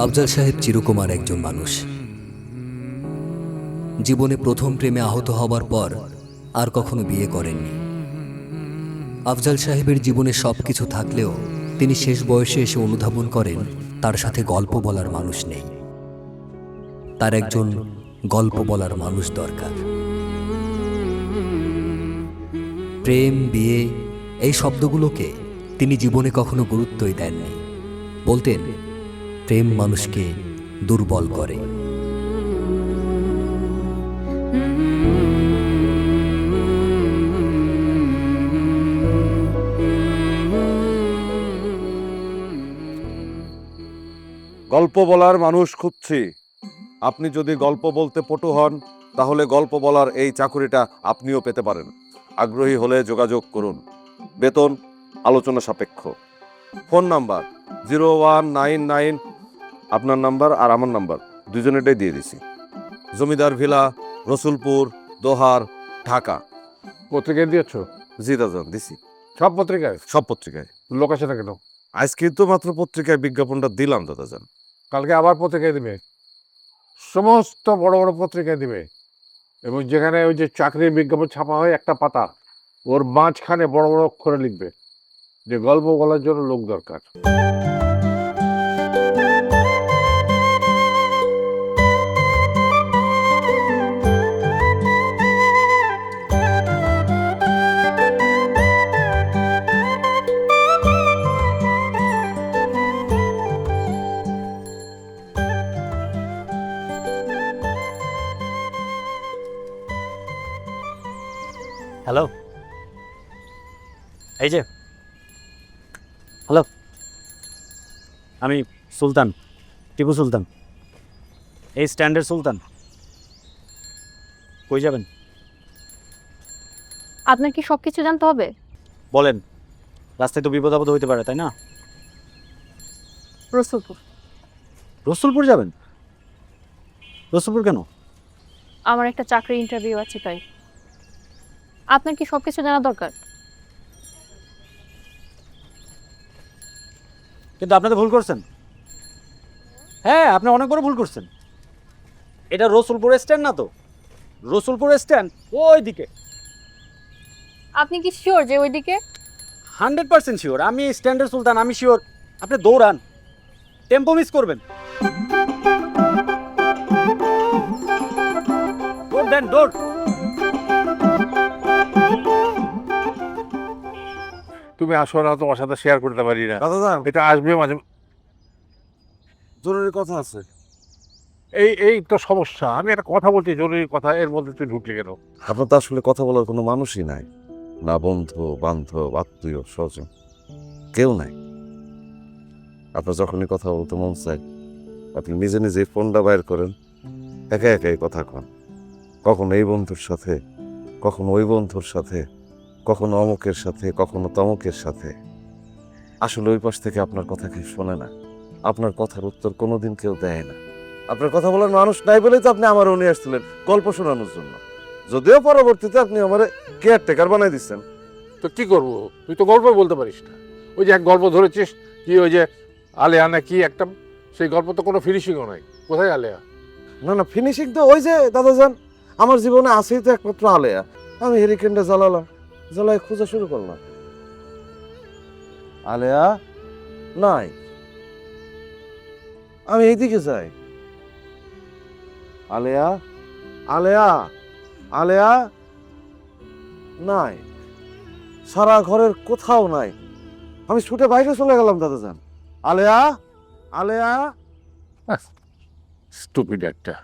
আফজাল সাহেব চিরকুমার একজন মানুষ। জীবনে প্রথম প্রেমে আহত হবার পর আর কখনো বিয়ে করেননি। আফজাল সাহেবের জীবনে সবকিছু থাকলেও তিনি শেষ বয়সে এসে অনুধাবন করেন তার সাথে গল্প বলার মানুষ নেই। তার একজন গল্প বলার মানুষ দরকার। প্রেম, বিয়ে এই শব্দগুলোকে তিনি জীবনে কখনো গুরুত্বই দেননি। বলতেন, প্রেম মানুষকে দুর্বল করে। গল্প বলার মানুষ খুঁজছি। আপনি যদি গল্প বলতে পটু হন তাহলে গল্প বলার এই চাকুরিটা আপনিও পেতে পারেন। আগ্রহী হলে যোগাযোগ করুন। বেতন আলোচনা সাপেক্ষ। Phone number 0199। আপনার নাম্বার আর আমার নাম্বার দুজনেরটাই দিয়ে দিছি। জমিদার ভিলা, রসুলপুর, দোহার, ঢাকা। পত্রিকায় দিয়েছ? জি দাদান, দিছি। সব পত্রিকায়? সব পত্রিকায়। লোক আসে না কেন? আজকে তো মাত্র পত্রিকায় বিজ্ঞাপনটা দিলাম দাদাজান। কালকে আবার পত্রিকায় দিবে, সমস্ত বড় বড় পত্রিকায় দিবে। এবং যেখানে ওই যে চাকরির বিজ্ঞাপন ছাপা হয় একটা পাতা, ওর মাঝখানে বড় বড় অক্ষরে লিখবে যে গল্প বলার জন্য লোক দরকার। হ্যালো, এই যে হ্যালো, আমি সুলতান, টিপু সুলতান, এই স্ট্যান্ডের সুলতান। কই যাবেন? আপনার কি সবকিছু জানতে হবে? বলেন, রাস্তায় তো বিপদ আপদ হইতে পারে, তাই না? রসুলপুর। রসুলপুর যাবেন? রসুলপুর কেন? আমার একটা চাকরি ইন্টারভিউ আছে, তাই। আপনার কি সবকিছু জানা দরকার? কিন্তু আপনি তো ভুল করছেন। হ্যাঁ, আপনি অনেক বড় ভুল করছেন। এটা রসুলপুর স্ট্যান্ড না তো। রসুলপুর স্ট্যান্ড ওই দিকে। আপনি কি শিওর যে ওইদিকে? 100% শিওর। আমি স্ট্যান্ডের সুলতান, আমি শিওর। আপনি দৌড়ান, টেম্পো মিস করবেন। দৌড় দেন, দৌড়। তুমি আসো না, তোমার সাথে শেয়ার করতে পারি না। দাদাজান, এটা আসবে মাঝে। জরুরি কথা আছে। এই তো সমস্যা। আমি একটা কথা বলছি, জরুরি কথা, এর মধ্যে তুই ঢুকলি কেন? আপনার তো আসলে কথা বলার কোনো মানুষই নাই, না বন্ধু বান্ধব আত্মীয় স্বজন, কেউ নাই। আপনার যখনই কথা বলতে মন চায় আপনি নিজে নিজে ফোনটা বাইর করেন, একা একাই কথা কন। কখনো এই বন্ধুর সাথে, কখনো ওই বন্ধুর সাথে, কখনো অমুকের সাথে, কখনো তমুকের সাথে। আসলে ওই পাশ থেকে আপনার কথা কেউ শোনে না, আপনার কথার উত্তর কোনোদিন কেউ দেয় না। আপনার কথা বলার মানুষ নাই বলেই তো আপনি আমারও নিয়ে আসছিলেন গল্প শোনানোর জন্য। যদিও পরবর্তীতে আপনি আমার কেয়ারটেকার বানাই দিচ্ছেন। তো কি করবো? তুই তো গল্প বলতে পারিস না। ওই যে এক গল্প ধরেছিস, কি ওই যে আলেয়া না কি একটা, সেই গল্প তো কোনো ফিনিশিংও নাই। কোথায় আলেয়া? না না, ফিনিশিং তো ওই যে দাদাজান, আমার জীবনে আছেই তো একমাত্র আলেয়া। আমি হেরিকেনটা জ্বালালাম, জ্বালাই খোঁজা শুরু করলাম, আলেয়া নাই। আমি এইদিকে যাই, আলেয়া আলেয়া আলেয়া নাই। সারা ঘরের কোথাও নাই। আমি ছুটে বাইরে চলে গেলাম দাদাজান, আলেয়া আলেয়া। স্টুপিড একটা।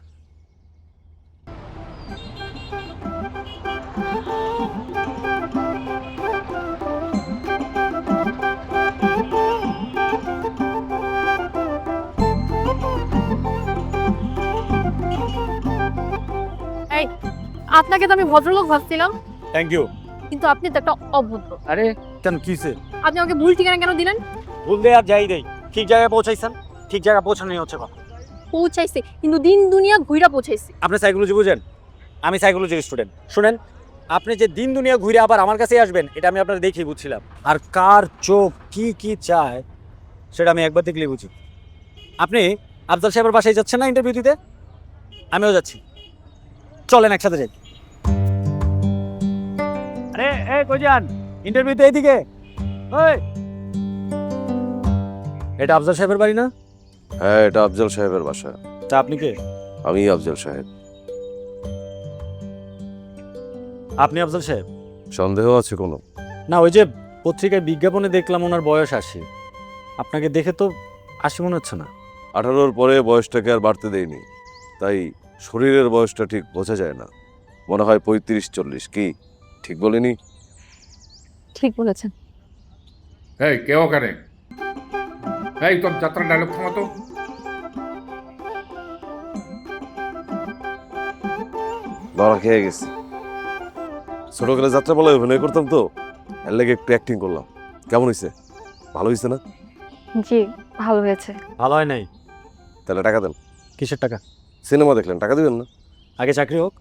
এই, আপনাকে তো আমি ভদ্রলোক ভাবছিলাম, থ্যাংক ইউ। কিন্তু আপনি তো একটা অভদ্র। আরে কেন, কিসে? আপনি আমাকে ভুল ঠিকানা কেন দিলেন? ভুল দেয় আর যাই দেই, ঠিক জায়গায় পৌঁছাইছেন। ঠিক জায়গায় পৌঁছানোই হচ্ছে কথা। পৌঁছাইছে, কিন্তু দিন দুনিয়া ঘুইরা পৌঁছাইছে। আপনি সাইকোলজি বুঝেন? আমি সাইকোলজির স্টুডেন্ট। শুনেন, আপনি যে দিন দুনিয়া ঘুরে আবার আমার কাছে আসবেন, এটা আমি আপনার দেখেই বুঝছিলাম। আর কার চোখ কি কি চায় সেটা আমি একবার দেখলেই বুঝি। আপনি আফজাল সাহেবের বাসায় যাচ্ছেন না ইন্টারভিউ দিতে? আমিও যাচ্ছি, চলেন একসাথে যাই। আরে কই যান? ইন্টারভিউতে এইদিকে। ওই, এটা আফজাল সাহেবের বাড়ি না? হ্যাঁ, এটা আফজল সাহেবের বাসা। তা আপনি কে? আমি আফজল সাহেব। আপনি আফজাল সাহেব? সন্দেহ আছে কোনো? না, ওই যে পত্রিকায় বিজ্ঞাপনে দেখলাম ওনার বয়স 80। আপনাকে দেখে তো 80 মনে হচ্ছে না। 18-র পরে বয়সটাকে আর বাড়তে দেয়নি, তাই শরীরের বয়সটা ঠিক বোঝা যায় না। মনে হয় 35-40। কি ঠিক বলিনি? ঠিক বলেছেন। এই কে ওখানে? এই তোর যাত্রা ডায়লগ থামাতো। ধরা খেয়ে গেছি। ছোটবেলায় যাত্রাপালায় অভিনয় করতাম তো, এর লেগে একটু অ্যাক্টিং করলাম। কেমন হয়েছে? ভালো হয়েছে না? জি, ভালো হয়েছে। ভালো হয় নাই। তাহলে টাকা দেন। কিসের টাকা? সিনেমা দেখলেন, টাকা দিবেন না? আগে চাকরি হোক,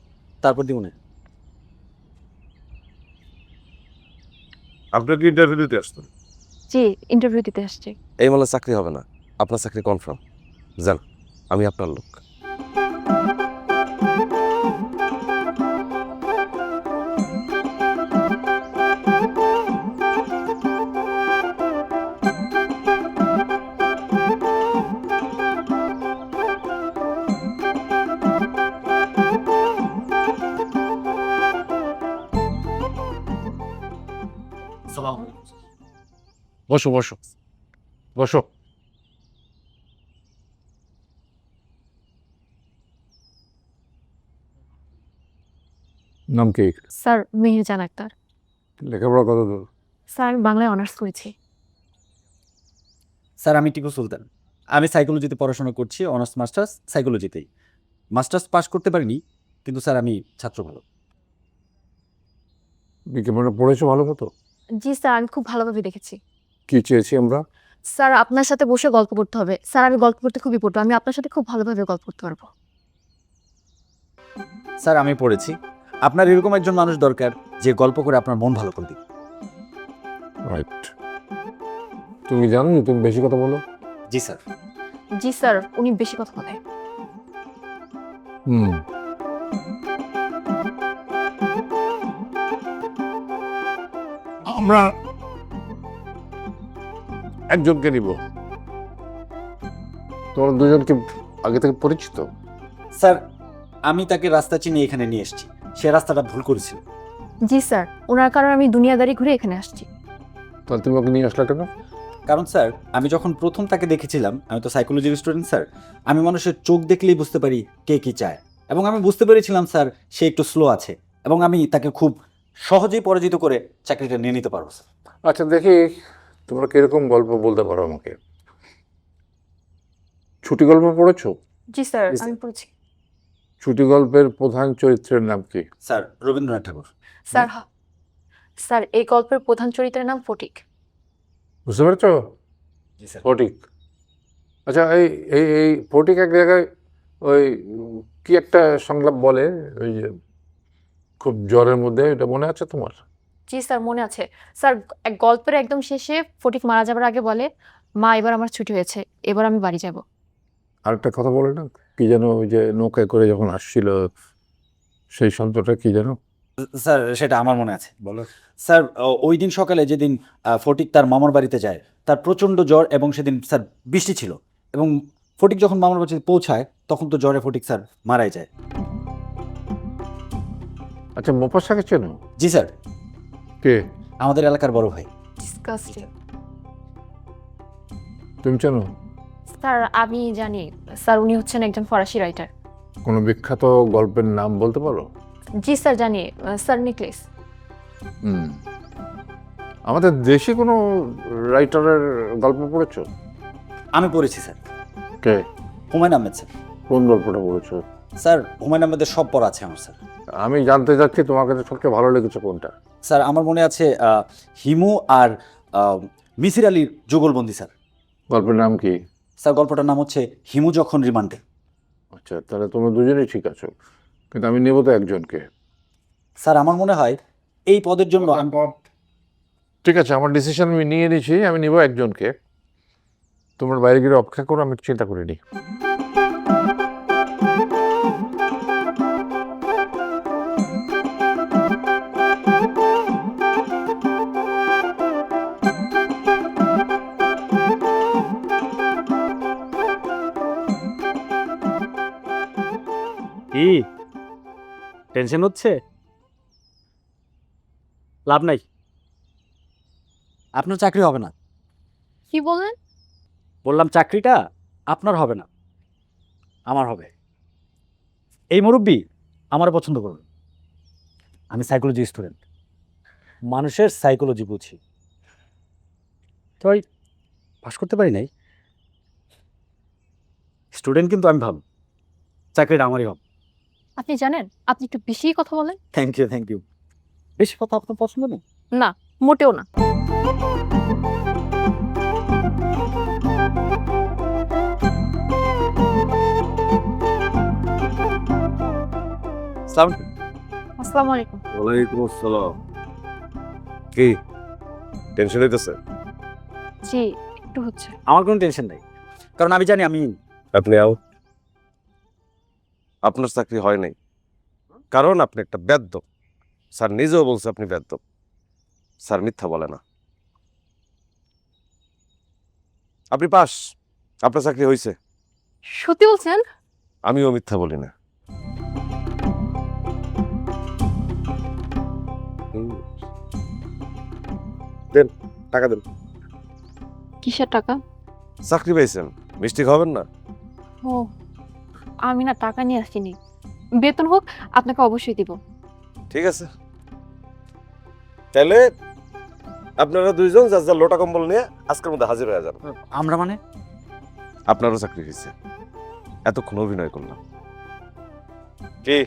তারপর দিব না। আপনার কি ইন্টারভিউ দিতে আসতেন? জি, ইন্টারভিউ দিতে আসছি। এই মালে চাকরি হবে না, আপনার চাকরি কনফার্ম। যান, আমি আপনার লোক। বসো বসো বসো। নাম কি? স্যার মেহেরজান আক্তার। লেখাপড়া কত দূর? স্যার আমি বাংলায় অনার্স করেছি। স্যার আমি টিপু সুলতান, আমি সাইকোলজিতে পড়াশোনা করছি, অনার্স মাস্টার্স সাইকোলজিতেই। মাস্টার্স পাস করতে পারিনি, কিন্তু স্যার আমি ছাত্র ভালো। বিজ্ঞাপনে পড়েছো ভালো মতো? জি স্যার, আমি খুব ভালোভাবে দেখেছি। কি চেয়েছি আমরা? স্যার আপনার সাথে বসে গল্প করতে হবে। স্যার আমি গল্প করতে খুবই পটু, আমি আপনার সাথে খুব ভালোভাবে গল্প করতে পারবো। স্যার আমি পড়েছি, আপনার এরকম একজন মানুষ দরকার যে গল্প করে আপনার মন ভালো করে দিবে। রাইট। তুমি জানো যে তুমি বেশি কথা বলো? জি স্যার। জি স্যার, উনি বেশি কথা বলে। হুম। আমরা একজনকে নিব। তোমরা দুজন কি আগে থেকে পরিচিত? স্যার আমি তাকে রাস্তা চিনে এখানে নিয়ে এসেছি, সে রাস্তাটা ভুল করেছিল। জি স্যার, ওনার কারণে আমি দুনিয়াদারি ঘুরে এখানে আসছি। তাহলে তুমি ওকে নিয়ে আসলে কেন? কারণ স্যার আমি যখন প্রথম তাকে দেখেছিলাম, আমি তো সাইকোলজির স্টুডেন্ট স্যার, আমি মানুষের চোখ দেখলেই বুঝতে পারি কে কি চায়, এবং আমি বুঝতে পেরেছিলাম স্যার সে একটু স্লো আছে, এবং আমি তাকে খুব সহজেই পরাজিত করে চাকরিটা নিয়ে নিতে পারবো স্যার। আচ্ছা দেখি তোমরা কিরকম গল্প বলতে পারো আমাকে। ছুটি গল্প পড়েছো? জি স্যার, জি, স্যার। আমি পড়েছি। ছুটি গল্পের প্রধান চরিত্রের নাম কি? স্যার রবীন্দ্রনাথ ঠাকুর। স্যার স্যার এই গল্পের প্রধান চরিত্রের নাম ফটিক। বুঝতে পেরেছো? জি স্যার। ফটিক। আচ্ছা এই এই এই ফটিক এক জায়গায় ওই কি একটা সংলাপ বলে, ওই যে খুব জ্বরের মধ্যে, এটা মনে আছে তোমার? জি স্যার, মনে আছে। স্যার এক গল্পের একদম শেষে ফটিক মারা যাবার আগে বলে, মা এবার আমার ছুটি হয়েছে, এবার আমি বাড়ি যাব। আরেকটা কথা বলে না, কি যেন ওই যে নৌকায় করে যখন আসছিল, সেই শব্দটা কি যেন? স্যার সেটা আমার মনে আছে। বলো স্যার। ওই দিন সকালে যেদিন ফটিক তার মামার বাড়িতে যায়, তার প্রচণ্ড জ্বর, এবং সেদিন স্যার বৃষ্টি ছিল, এবং ফটিক যখন মামার বাড়িতে পৌঁছায় তখন তো জ্বরে ফটিক স্যার মারাই যায়। আচ্ছা মোপাসাকে চেনো? জি স্যার, কে? আমাদের এলাকার বড় ভাই। ডিসকাস্টিং। তুমি চেনো? স্যার আমি জানি। স্যার উনি হচ্ছেন একজন ফরাসি রাইটার। কোনো বিখ্যাত গল্পের নাম বলতে পারো? জি স্যার জানি। Sir necklace. হুম। আমাদের দেশে কোনো রাইটারের গল্প পড়েছো? আমি পড়েছি স্যার। কে? হুমায়ুন আহমেদ স্যার। কোন গল্পটা পড়েছো? স্যার হুমায়ুন আহমেদের সব পড়া আছে আমার স্যার। আমি জানতে চাচ্ছি তোমার কাছে সবচেয়ে ভালো লেগেছে কোনটা? স্যার আমার মনে আছে হিমু আর মিসির আলীর যুগলবন্দি স্যার। গল্পের নাম কি? স্যার গল্পটার নাম হচ্ছে হিমু যখন রিমান্ডে। আচ্ছা তাহলে তোমরা দুজনেই ঠিক আছো, কিন্তু আমি নেব তো একজনকে। স্যার আমার মনে হয় এই পদের জন্য ঠিক আছে, আমার ডিসিশন আমি নিয়ে নিয়েছি, আমি নেব একজনকে। তোমার বাইরে গিয়ে অপেক্ষা করো, আমি চিন্তা করে নিই। কি টেনশন হচ্ছে? লাভ নাই, আপনার চাকরি হবে না। কি বললেন? বললাম চাকরিটা আপনার হবে না, আমার হবে। এই মুরব্বি আমার পছন্দ করুন। আমি সাইকোলজি স্টুডেন্ট, মানুষের সাইকোলজি বুঝি। তো ওই পাস করতে পারি নাই, স্টুডেন্ট কিন্তু আমি ভালো, চাকরিটা আমারই হবে। আপনি জানেন আপনি একটু বেশিই কথা বলেন। Thank you, thank you. বেশি কথা আপনার পছন্দ নেই? না, মোটেও না। আসসালামু আলাইকুম। ওয়ালাইকুম আসসালাম। কি টেনশন হইতেছে? জি, একটু হচ্ছে। আমার কোনো টেনশন নাই, কারণ আমি জানি আমি আপনি আউট। আপনার চাকরি হয় নাই, কারণ আপনি একটা বেদ্যপ। স্যার নিজেও বলছে আপনি বেদ্যপ। স্যার মিথ্যা বলে না। আপনি পাস, আপনার চাকরি হয়েছে। সত্যি বলছেন? আমিও মিথ্যা বলি না। দেন, টাকা দেন। কিসের টাকা? চাকরি পাইছেন, মিষ্টি খাবেন না? ও, আমি না টাকা নিয়ে আসিনি। বেতন হোক আপনাকে অবশ্যই দিব। ঠিক আছে, তাহলে আপনারা দুইজন যার যার লোটা কম্বল নিয়ে আজকের মধ্যে হাজির হয়ে যান। আমরা মানে আপনারও চাকরি হয়েছে। এতক্ষণ অভিনয় করলাম। কি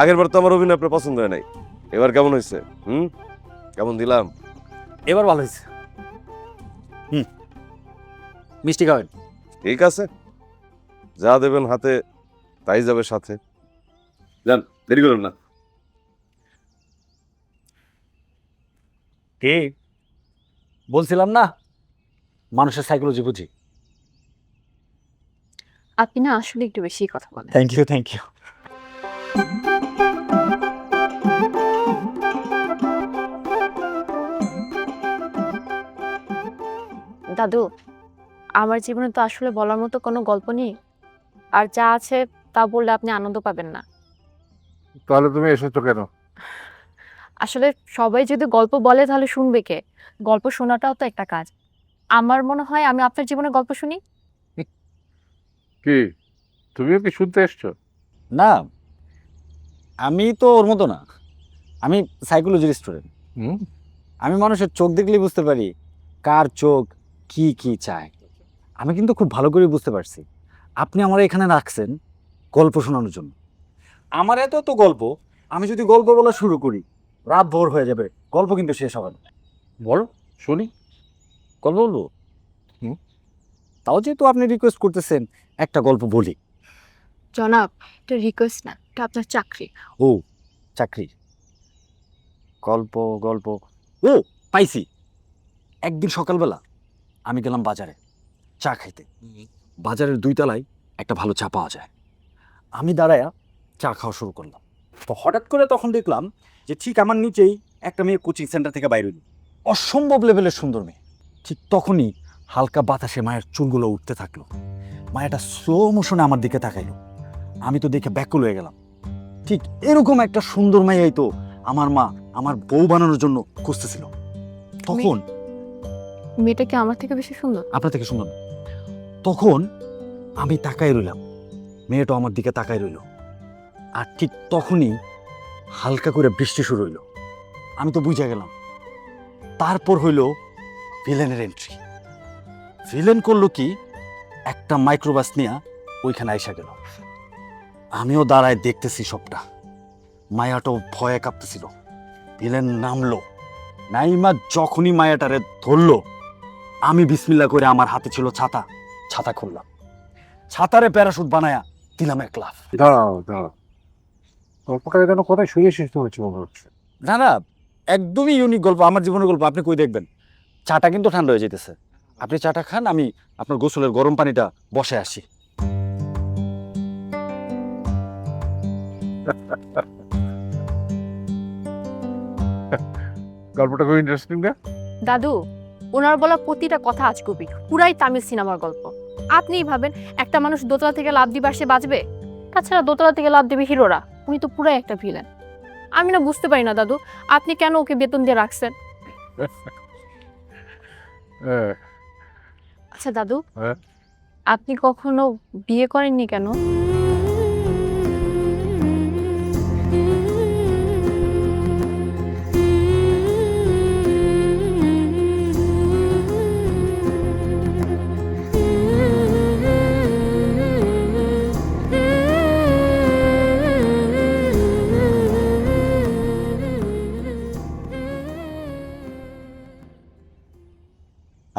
আগের বার তো আমার অভিনয় আপনার পছন্দ হয় নাই, এবার কেমন হয়েছে? কেমন দিলাম? এবার ভালো হয়েছে। মিষ্টি খাবেন? ঠিক আছে, যা দেবেন হাতে তাই যাবে সাথে। যান, দেরি করুন না। কি বলছিলাম না, মানুষের সাইকোলজি বুঝি। আপনি না আসলে একটু বেশি কথা বলেন। Thank you, thank you. দাদু, আমার জীবনে তো আসলে বলার মতো কোনো গল্প নেই। আর যা আছে তা বললে আপনি আনন্দ পাবেন না। তাহলে তুমি এসেছো কেন? আসলে সবাই যদি গল্প বলে তাহলে শুনবে কে? গল্প শোনাটাও তো একটা কাজ। আমার মনে হয় আমি আপনার জীবনে গল্প শুনি। কি তুমিও কি শুনতে এসছো? না, আমি তো ওর মতো না, আমি সাইকোলজির স্টুডেন্ট। হুম, আমি মানুষের চোখ দেখলেই বুঝতে পারি কার চোখ কি কি চায়। আমি কিন্তু খুব ভালো করে বুঝতে পারছি আপনি আমার এখানে রাখছেন গল্প শোনানোর জন্য। আমার এত তো গল্প, আমি যদি গল্প বলা শুরু করি রাত ভোর হয়ে যাবে, গল্প কিন্তু শেষ হবে না। বলো শুনি। গল্প বলবো? হুম। তাও যেহেতু আপনি রিকোয়েস্ট করতেছেন, একটা গল্প বলি। জনাব, এটা রিকোয়েস্ট না, এটা আপনার চাকরি। ও, চাকরি, গল্প গল্প, ও পাইছি। একদিন সকালবেলা আমি গেলাম বাজারে চা খাইতে। বাজারের 2 তলায় একটা ভালো চা পাওয়া যায়। আমি দাঁড়ায়া চা খাওয়া শুরু করলাম। তো হঠাৎ করে তখন দেখলাম যে ঠিক আমার নিচেই একটা মেয়ে কোচিং সেন্টার থেকে বাইরে এলো। অসম্ভব লেভেলের সুন্দর মেয়ে। ঠিক তখনই হালকা বাতাসে মায়ের চুলগুলো উঠতে থাকলো। মায়াটা স্লো মোশনে আমার দিকে তাকাইলো। আমি তো দেখে ব্যাকুল হয়ে গেলাম। ঠিক এরকম একটা সুন্দর মেয়েই তো আমার মা আমার বউ বানানোর জন্য খুঁজতেছিল। তখন মেয়েটা কি আমার থেকে বেশি সুন্দর? আপনার থেকে সুন্দর না। তখন আমি তাকাই রইলাম, মেয়েটা আমার দিকে তাকাই রইল। আর ঠিক তখনই হালকা করে বৃষ্টি শুরু হইল। আমি তো বুঝে গেলাম। তারপর হইল ভিলেনের এন্ট্রি। ভিলেন করলো কি, একটা মাইক্রোবাস নিয়ে ওইখানে আইসা গেল। আমিও দাঁড়ায় দেখতেছি সবটা। মায়াটাও ভয়ে কাঁপতেছিল। ভিলেন নামলো। নাইমা যখনই মায়াটারে ধরলো, আমি বিসমিল্লাহ করে, আমার হাতে ছিল ছাতা, ছাতা খুললাম, ছাতারে প্যারাশুট বানায়া দিলাম এক লাফ। দাঁড়াও দাঁড়াও, গল্পটা যেন কোথায় শুয়ে শেষ হয়েছে মনে হচ্ছে। না না, একদমই ইউনিক গল্প, আমার জীবনের গল্প। আপনি কই দেখবেন? চাটা কিন্তু ঠান্ডা হয়ে যেতেছে, আপনি চাটা খান, আমি আপনার গোসলের গরম পানিটা বসে আসি। গল্পটা খুব ইন্টারেস্টিং না? দাদু, ওনার বলা প্রতিটা কথা আজগুবি, পুরাই তামিল সিনেমার গল্প। আপনিই ভাবেন একটা মানুষ দোতলা থেকে লাফ দিবার সে বাঁচবে? তাছাড়া দোতলা থেকে লাফ দেবে হিরোরা, উনি তো পুরাই একটা ভিলেন। আমি না বুঝতে পারি না দাদু, আপনি কেন ওকে বেতন দিয়ে রাখছেন? হ্যাঁ। আচ্ছা দাদু, হ্যাঁ? আপনি কখনো বিয়ে করেননি কেন?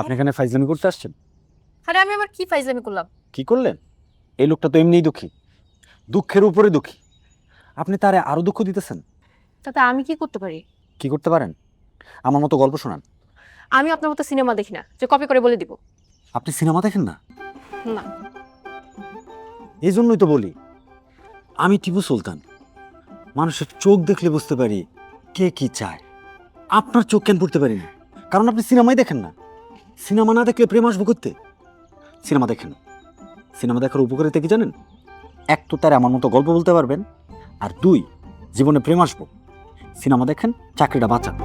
আপনি এখানে ফাইজলামি করতে আসছেন? আরে আমি আবার কি ফাইজলামি করলাম? কি করলেন? এই লোকটা তো এমনিই দুঃখী, দুঃখের উপরে দুঃখী। আপনি তারে আরো দুঃখ দিতেছেন। তাতে আমি কি করতে পারি? কি করতে পারেন? আমার মতো গল্প শোনান। আমি আপনার মতো সিনেমা দেখি না যে কপি করে বলে দিব। আপনি সিনেমা দেখেন না? না। এই জন্যই তো বলি, আমি টিপু সুলতান। মানুষের চোখ দেখলে বুঝতে পারি কে কি চায়। আপনার চোখ কেন পড়তে পারি না? কারণ আপনি সিনেমাই দেখেন না। সিনেমা না দেখলে প্রেম আসবো করতে? সিনেমা দেখেন। সিনেমা দেখার উপকারিতা কি জানেন? এক তো তার আমার মতো গল্প বলতে পারবেন, আর দুই, জীবনে প্রেম আসবো। সিনেমা দেখেন, চাকরিটা বাঁচান।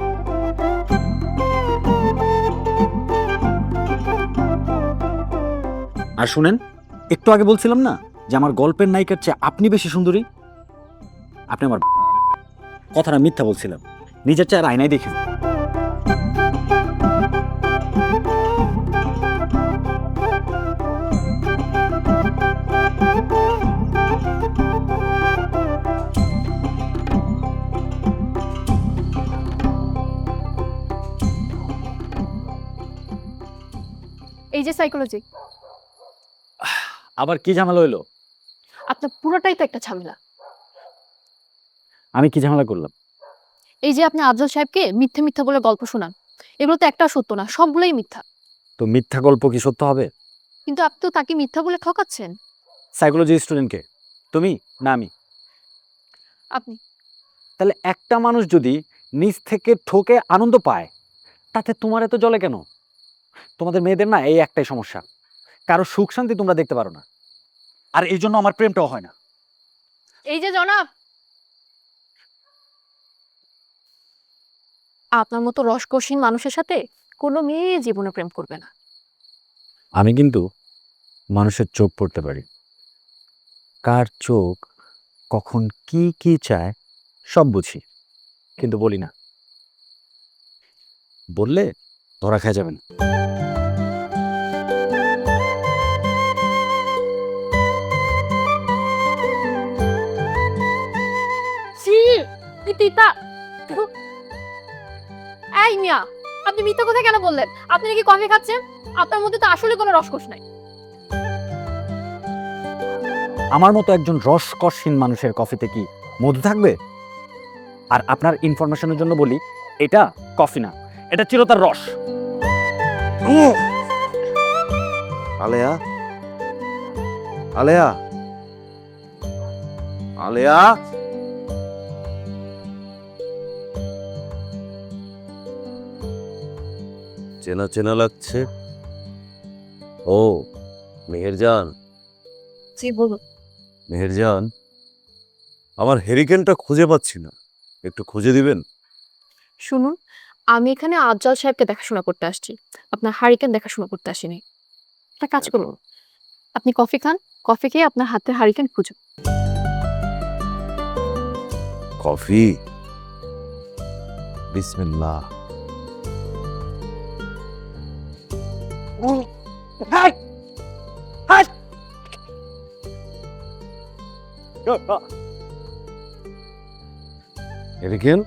আর শুনেন, একটু আগে বলছিলাম না যে আমার গল্পের নায়িকার চেয়ে আপনি বেশি সুন্দরী? আপনি আমার কথাটা মিথ্যা বলছিলাম। নিজের চেয়ে আয়নায় দেখেন। এই যে সাইকোলজি, আবার কি ঝামেলা হইলো? আপনার পুরোটাই তো একটা ঝামেলা। আমি কি ঝামেলা করলাম? এই যে আপনি আফজল সাহেবকে মিথ্যে মিথ্যা বলে গল্প শোনান, এগুলো তো একটা সত্য না, সবগুলোই মিথ্যা। তো মিথ্যা গল্প কি সত্য হবে? কিন্তু আপনি তো তাকে মিথ্যা বলে ঠকাচ্ছেন। সাইকোলজি স্টুডেন্টকে? তুমি না আমি? আপনি। তাহলে একটা মানুষ যদি নিজ থেকে ঠকে আনন্দ পায়, তাতে তোমার এত জ্বলে কেন? তোমাদের মেয়েদের না এই একটাই সমস্যা, কারো সুখ শান্তি তোমরা দেখতে পারো না। আর এই জন্য আমার প্রেমটাও হয় না। এই যে জনাব, আপনার মতো রসকসীন মানুষের সাথে কোনো মেয়ে জীবনে প্রেম করবে না। আমি কিন্তু মানুষের চোখ পড়তে পারি। কার চোখ কখন কি কি চায় সব বুঝি, কিন্তু বলি না। বললে ধরা খেয়ে যাবেন। ছি, কি তিতা। এই মিয়া, আপনি মিথ্যা কথা কেন বললেন? আপনি নাকি কফি খাচ্ছেন? আপনার মধ্যে তো আসলে কোনো রসকস নাই। আমার মতো একজন রসকসহীন মানুষের কফিতে কি মধু থাকবে? আর আপনার ইনফরমেশনের জন্য বলি, এটা কফি না, এটা চিরতার রস। আলেয়া, আলেয়া, আলেয়া। চেনা চেনা লাগছে। ও মেহেরজান। জি বলুন। মেহেরজান, আমার হেরিকেনটা খুঁজে পাচ্ছি না, একটু খুঁজে দিবেন? শুনুন, আমি এখানে আফজল সাহেবকে দেখাশোনা করতে আসছি, আপনার হারিকেন দেখাশোনা করতে আসিনি। একটা কাজ করুন, আপনি কফি খান, কফি খেয়ে আপনার হাতের হারিকেন খুঁজুন। কফি? বিসমিল্লাহ। হেরিকেন?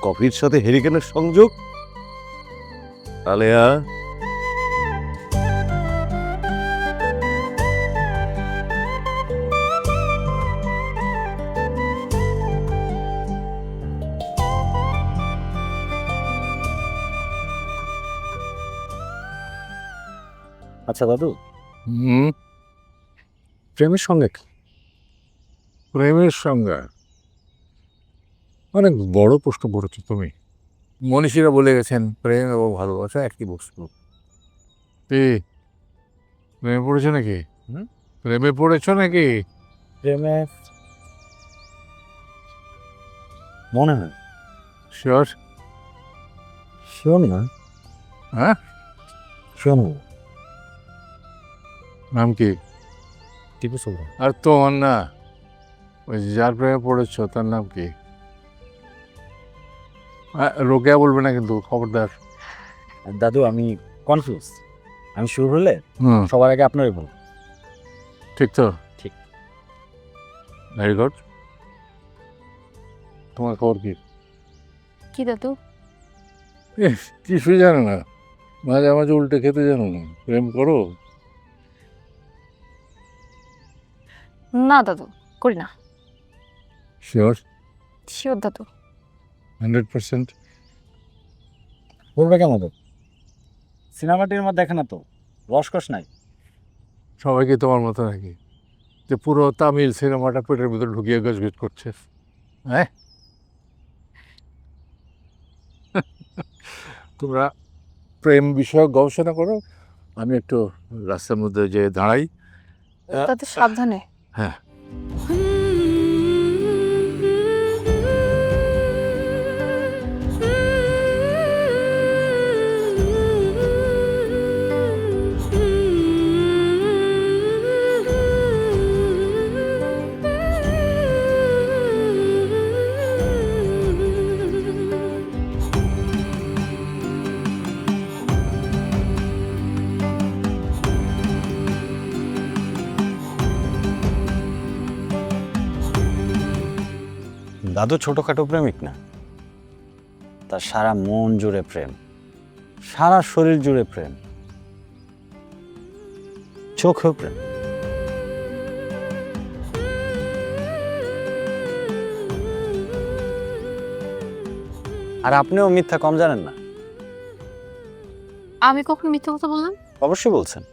কফির সাথে হেরিকেনের সংযোগ? আলেয়া, আচ্ছা দাদু, প্রেমের সঙ্গে প্রেমের সঙ্গে অনেক বড় প্রশ্ন করেছো তুমি। মনীষীরা বলে গেছেন প্রেম এবং ভালোবাসা একই বস্তু। প্রেমে পড়েছে নাকি? প্রেমে পড়েছো নাকি? প্রেমে মনে হয় শিওর? শিওর না, হ্যাঁ, শিওর না। নাম কি? টিপু সুলতান। আর তোমার না, ওই যার প্রেমে পড়েছো তার নাম কি? রোকেয়া বলবে না কিন্তু, খবরদার। দাদু আমি কনফিউজ, আমি শিওর হলে হুম, সবার আগে আপনারই বলবো। ঠিক তো? ঠিক। Very good. তোমার খবর কি? কি দাদু? কিছুই জানো না, মাঝে মাঝে উল্টে খেতে জানো না। প্রেম করো? না দাদু, করি না। শিওর? শিওর দাদু। 100%? বলবে কেন তো? সিনেমাটির মধ্যে দেখে না তো, রসকস নাই। সবাইকে তোমার মতো নাকি, যে পুরো তামিল সিনেমাটা পেটের ভিতরে ঢুকিয়ে গজগজ করছে? হ্যাঁ, তোমরা প্রেম বিষয়ক গবেষণা করো, আমি একটু রাস্তার মধ্যে যে দাঁড়াই। দাদু সাবধানে। হ্যাঁ। দাদু ছোটখাটো প্রেমিক না, তার সারা মন জুড়ে প্রেম, সারা শরীর জুড়ে প্রেম, চোখেও প্রেম। আর আপনিও মিথ্যা কম জানেন না। আমি কখন মিথ্যে কথা বললাম? অবশ্যই বলছেন।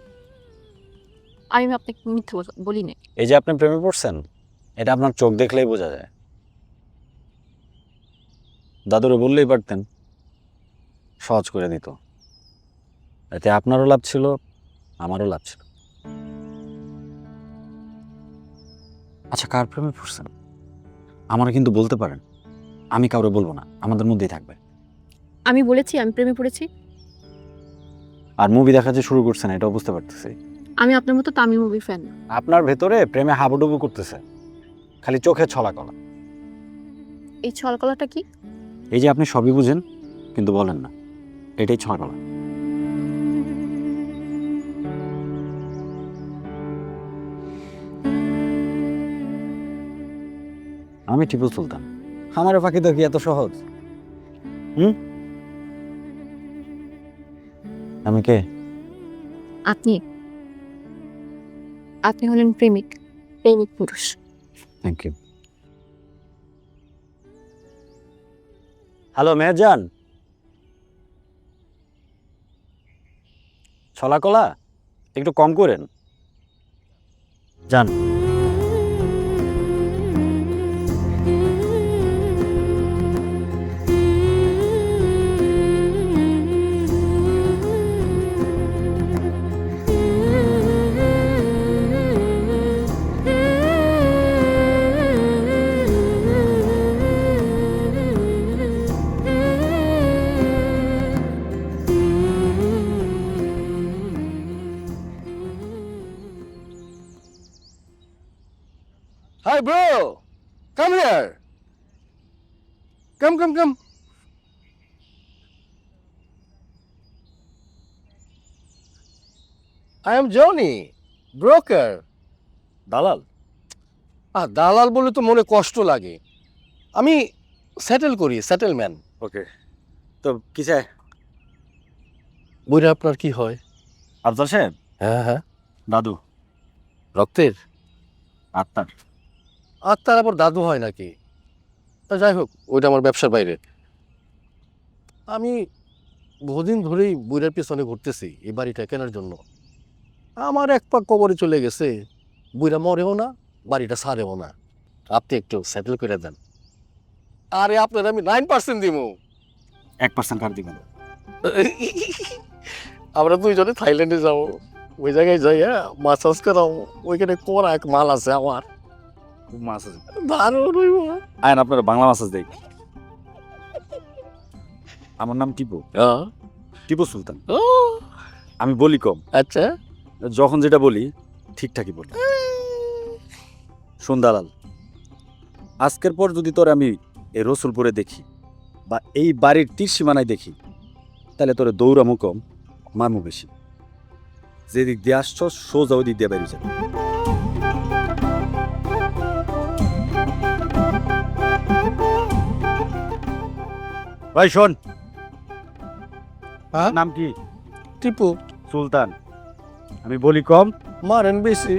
আমি আপনাকে মিথ্যে বলি না। এই যে আপনি প্রেমে পড়ছেন, এটা আপনার চোখ দেখলেই বোঝা যায়। দাদুরে বললেই পারতেন, সহজ করে দিত। এতে আপনারও লাভ ছিল, আমারও লাভ ছিল। আচ্ছা, কার প্রেমে পড়ছেন আমারও কিন্তু বলতে পারেন, আমি কাউরে বলবো না, আমাদের মধ্যেই থাকবে। আমি বলেছি আমি প্রেমে পড়েছি। আর মুভি দেখা যে শুরু করছেন, এটাও বুঝতে পারতেছি। আমি আপনার মতো তামিল মুভি ফ্যান না। আপনার ভেতরে প্রেমে হাবুডুবু করতেছে, খালি চোখে ছলা কলা। এই ছলকলাটা কি? এই যে আপনি সবই বুঝেন কিন্তু বলেন না, এটাই ছলা কলা। আমি টিপু সুলতান, আমারও ফাঁকি তো কি এত সহজ? আমি কে? আপনি আপনি হলেন প্রেমিক, প্রেমিক পুরুষ। Thank you. হ্যালো মেহজান, ছলা কলা একটু কম করেন যান। Hi bro, come here. Come. I am Johnny, broker. দালাল? দালাল বলে তো মনে কষ্ট লাগে। আমি সেটেল করি, সেটেলম্যান। ওকে, তো কি চাই? বইরা আপনার কি হয়? আফজাল সাহেব, হ্যাঁ, দাদু, রক্তের। আত্মার। তার আবার দাদু হয় নাকি? তা যাই হোক, ওইটা আমার ব্যবসার বাইরে। আমি বহুদিন ধরেই বইরার পিছনে ঘুরতেছি এই বাড়িটা কেনার জন্য। আমার এক পাক কবরে চলে গেছে, বইরা মরেও না, বাড়িটা ছাড়েও না। আপনি একটু সেটেল করে দেন। আরে আপনার আমি 9% দিব। 1% কার দিবেন? আমরা দুইজনে থাইল্যান্ডে যাবো। ওই জায়গায় যাইয়া মাসাজ করাও, ওইখানে কোন এক মাল আছে আমার, মাছ আছে দারুণ হইব। আয়ন আপনার বাংলা মাছ দেই। আমার নাম টিপু, টিপু সুলতান। ও আমি বলি কম, আচ্ছা, যখন যেটা বলি ঠিকঠাকই বলি। সন্ধ্যালাল, আজকের পর যদি তোর আমি এই রসুলপুরে দেখি বা এই বাড়ির তীর সীমানায় দেখি, তাহলে তোরে দৌড়ামো কম, মারমু বেশি। যেদিক দিয়ে আসছ সোজা ওই দিক দিয়ে বেরিয়ে যাবে। ভাই শোন, হ্যাঁ? নাম কি? টিপু। সুলতান। আমি বলি কম, মারেন বেশি।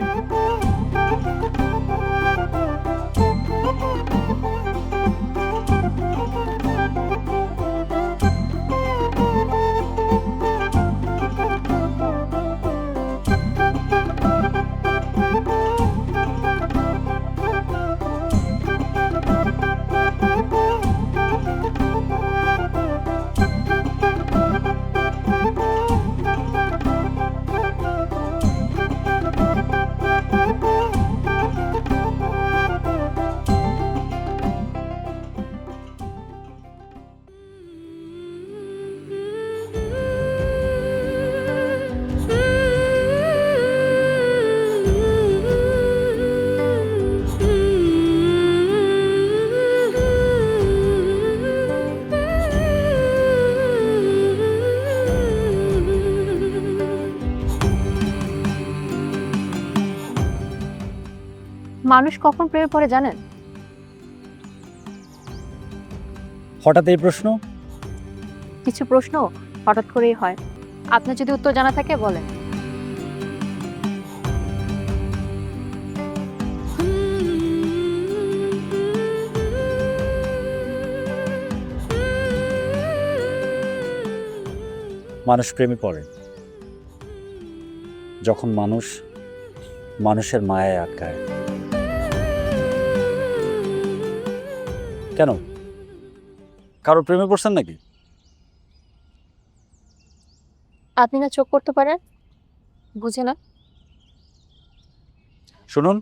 মানুষ কখন প্রেমে পড়ে জানেন? হঠাৎ এই প্রশ্ন? কিছু প্রশ্ন হঠাৎ করেই হয়। আপনার যদি উত্তর জানা থাকে বলেন। মানুষ প্রেমে পড়ে যখন মানুষ মানুষের মায়ায় আটকায়। কেন, কারোর প্রেমে পড়ছেন নাকি? আপনি না চোখ করতে পারেন, বুঝে না? শুনুন,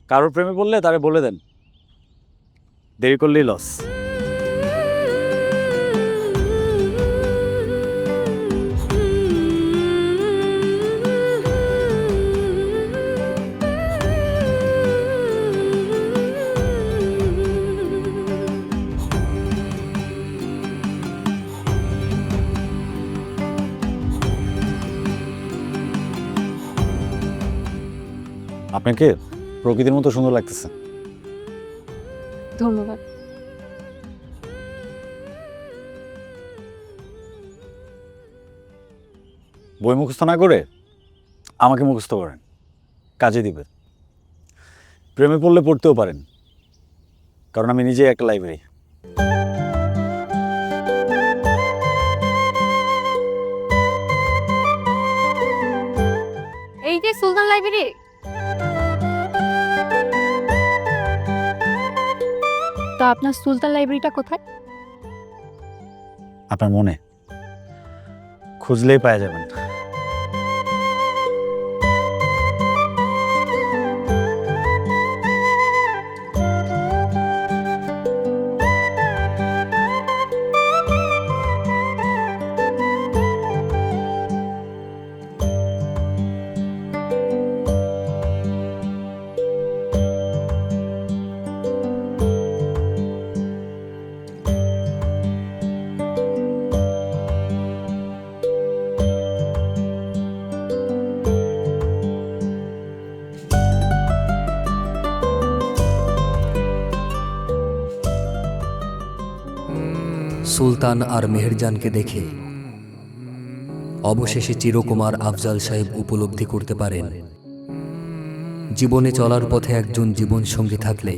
কারোর প্রেমে পড়লে তারে বলে দেন, দেরি করলেই লস। আপনাকে প্রকৃতির মতো সুন্দর লাগতেছে। ধন্যবাদ। বই মুখস্থ না করে আমাকে মুখস্থ করেন, কাজে দিবে। প্রেমে পড়লে পড়তেও পারেন, কারণ আমি নিজেই একটা লাইব্রেরি। এই যে সুলতান লাইব্রেরি। তা আপনার সুলতান লাইব্রেরিটা কোথায়? আপনার মনে খুঁজলেই পাওয়া যাবেন। সুলতান আর মেহেরজানকে দেখে অবশেষে চিরকুমার আফজাল সাহেব উপলব্ধি করতে পারেন, জীবনে চলার পথে একজন জীবনসঙ্গী থাকলে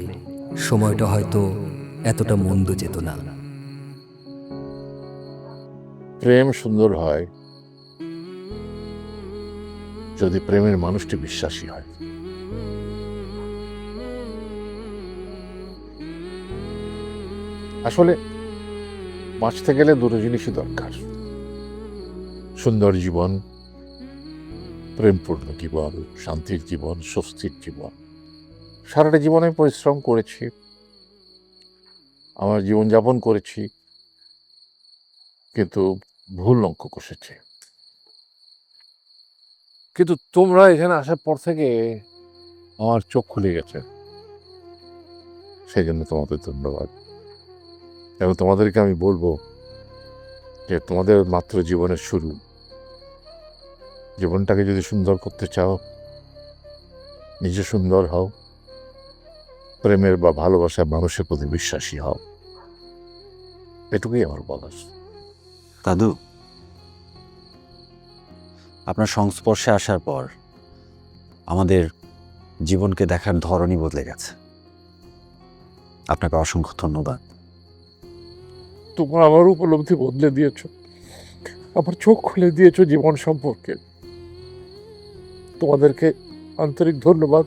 সময়টা হয়তো এতটা মন্দ যেত না। প্রেম সুন্দর হয় যদি প্রেমের মানুষটি বিশ্বাসী হয়। আসলে বাঁচতে গেলে দুটো জিনিসই দরকার, সুন্দর জীবন, প্রেমপূর্ণ জীবন, শান্তির জীবন, স্বস্তির জীবন। সারাটা জীবনে পরিশ্রম করেছি, আমার জীবনযাপন করেছি, কিন্তু ভুল অঙ্ক কষেছি। কিন্তু তোমরা এখানে আসার পর থেকে আমার চোখ খুলে গেছে, সেই জন্য তোমাদের ধন্যবাদ। এবং তোমাদেরকে আমি বলবো যে তোমাদের মাত্র জীবনের শুরু। জীবনটাকে যদি সুন্দর করতে চাও, নিজে সুন্দর হও, প্রেমের বা ভালোবাসার মানুষের প্রতি বিশ্বাসী হও, এটুকুই আমার বলার। দাদু, আপনার সংস্পর্শে আসার পর আমাদের জীবনকে দেখার ধরনই বদলে গেছে। আপনাকে অসংখ্য ধন্যবাদ। তোমরা আমার উপলব্ধি বদলে দিয়েছ, আমার চোখ খুলে দিয়েছ জীবন সম্পর্কে। তোমাদেরকে আন্তরিক ধন্যবাদ,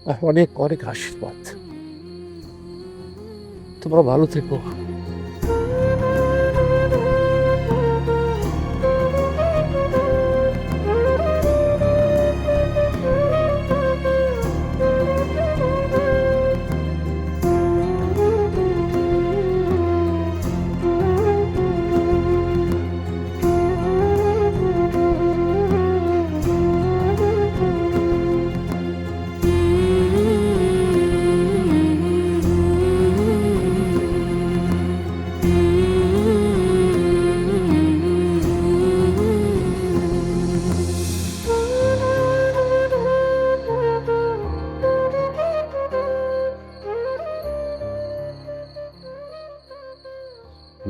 আর অনেক অনেক আশীর্বাদ। তোমরা ভালো থেকো।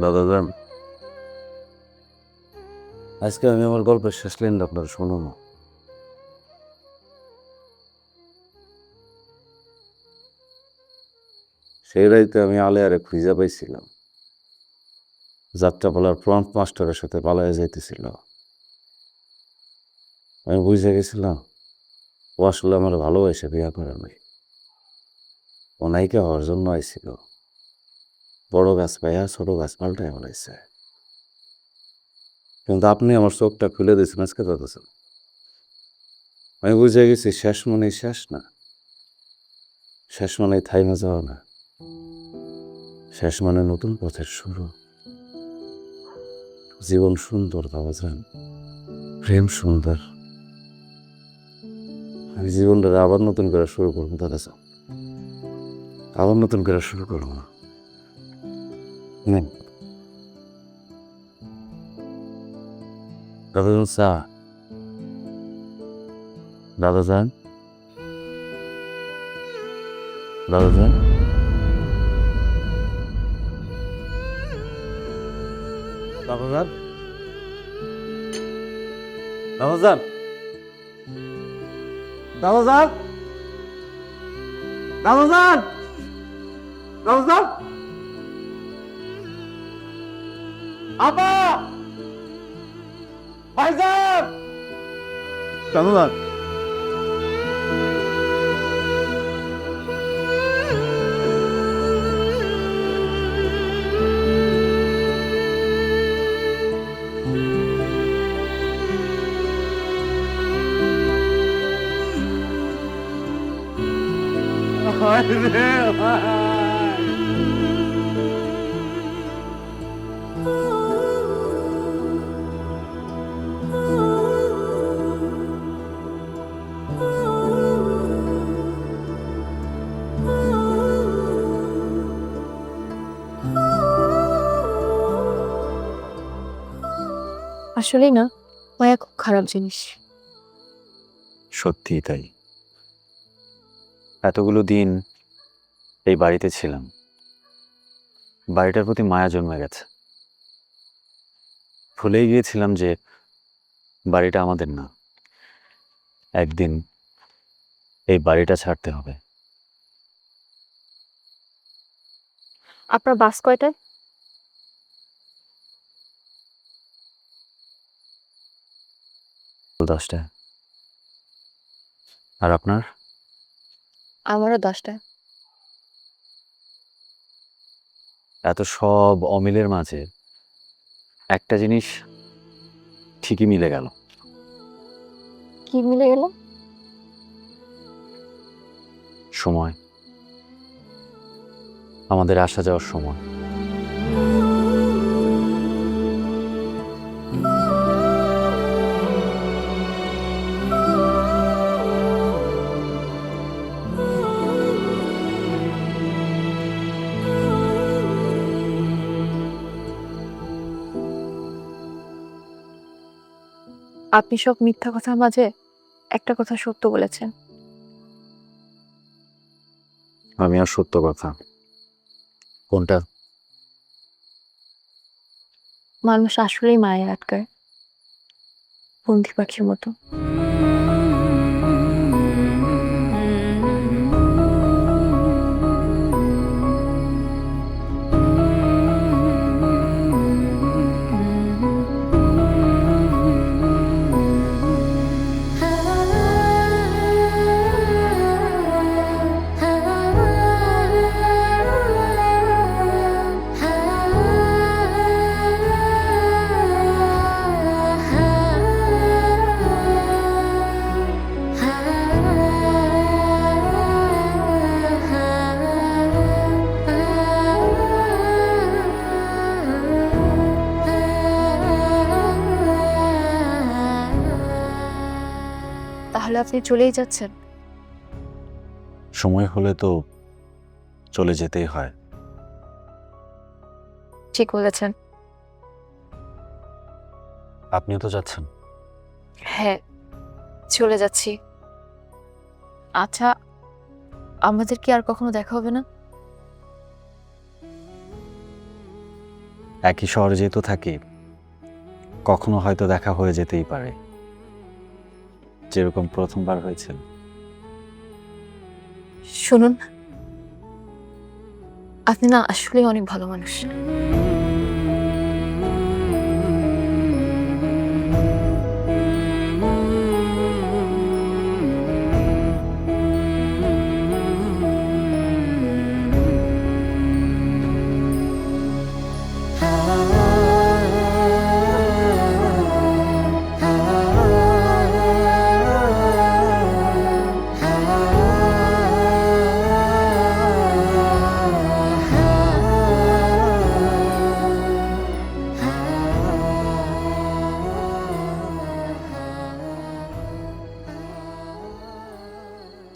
দাদা যান, আজকে আমি আমার গল্পের শেষ লাইনটা আপনার শোনানো। সেই রাইতে আমি আলেয়ারে খুঁজা পাইছিলাম, যাত্রাপালার প্রম্প মাস্টারের সাথে পালাইয়া যাইতেছিল। আমি বুঝে গেছিলাম ও আসলে আমার ভালোবাসে বিয়া করে নাই, ও নায়িকা হওয়ার জন্য আইছিল। বড় গাছ পাইয়া ছোট গাছ পাল্টাই বলাইছে। কিন্তু আপনি আমার চোখটা খুলে দিয়েছেন আজকে দাদাছেন। আমি বুঝে গেছি শেষ মানেই শেষ না, শেষ মানেই থাইমা যাওয়া না, শেষ মানে নতুন পথের শুরু। জীবন সুন্দর বাবা যান, প্রেম সুন্দর। আমি জীবনটা আবার নতুন করে শুরু করবো দাদা যান, আবার নতুন করে শুরু করবো। নেন দাদা যান চা। দাদা যান, দাদা যান, দাদা যান, দাদা যান, দাদা যান, দাদা যান, দাদা যান, আপা, ভাইজান, দাদা যান। আসলেই না, মায়া খুব খারাপ জিনিস। সত্যিই তাই। এতগুলো দিন এই বাড়িতে ছিলাম, বাড়িটার প্রতি মায়া জন্মে গেছে। ভুলেই গিয়েছিলাম যে বাড়িটা আমাদের না, একদিন এই বাড়িটা ছাড়তে হবে। আপনার বাস কয়টায়? 10টায়। আর আপনার? আমারও 10টায়। এত সব অমিলের মাঝে একটা জিনিস ঠিকই মিলে গেল। কি মিলে গেল? সময়, আমাদের আসা যাওয়ার সময়। আপনি সব মিথ্যা কথার মাঝে একটা কথা সত্য বলেছেন। আমি আর সত্য কথা কোনটা? মানুষ আসলেই মায়ে আটকায়, বন্দি পাখির মতো। তাহলে আপনি চলেই যাচ্ছেন? সময় হলে তো চলে যেতেই হয়। ঠিক বলেছেন। আপনিও তো যাচ্ছেন। হ্যাঁ, চলে যাচ্ছি। আচ্ছা, আমাদের কি আর কখনো দেখা হবে না? একই শহরে যেহেতু থাকি, কখনো হয়তো দেখা হয়ে যেতেই পারে, যেরকম প্রথমবার হয়েছিল। শুনুন, আপনি না আসলেই অনেক ভালো মানুষ।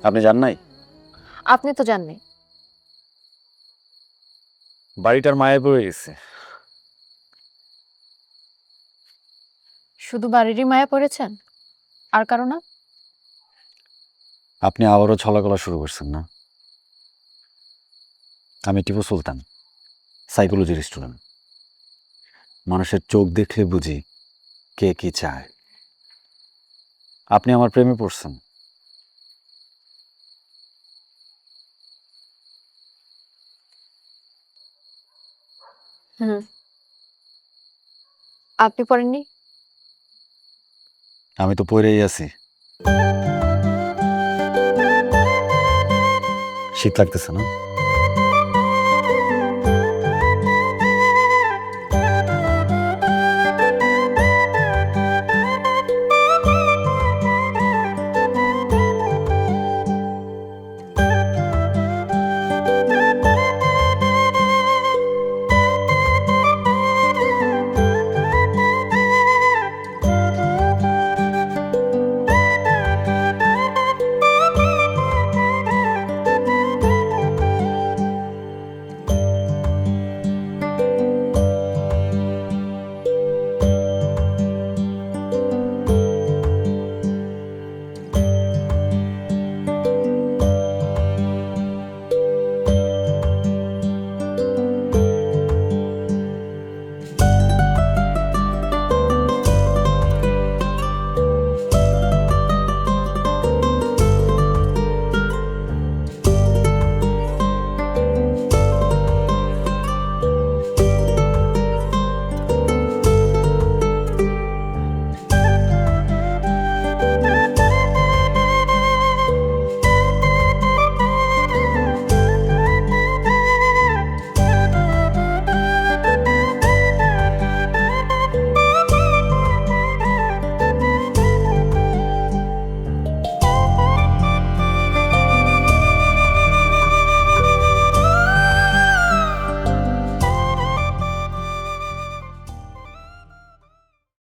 আপনি যান নাই? আপনি তো জাননি। বাড়িটার মায়ে পড়ে গেছে। শুধু বাড়িরই মায়া পড়েছেন, আর কারো না? আপনি আবারও ছলাকলা শুরু করছেন না? আমি টিপু সুলতান, সাইকোলজির স্টুডেন্ট। মানুষের চোখ দেখলে বুঝি কে কি চায়। আপনি আমার প্রেমে পড়ছেন। হুম। আপনি পড়েননি? আমি তো পড়েই আছি। শীত লাগতেছে না?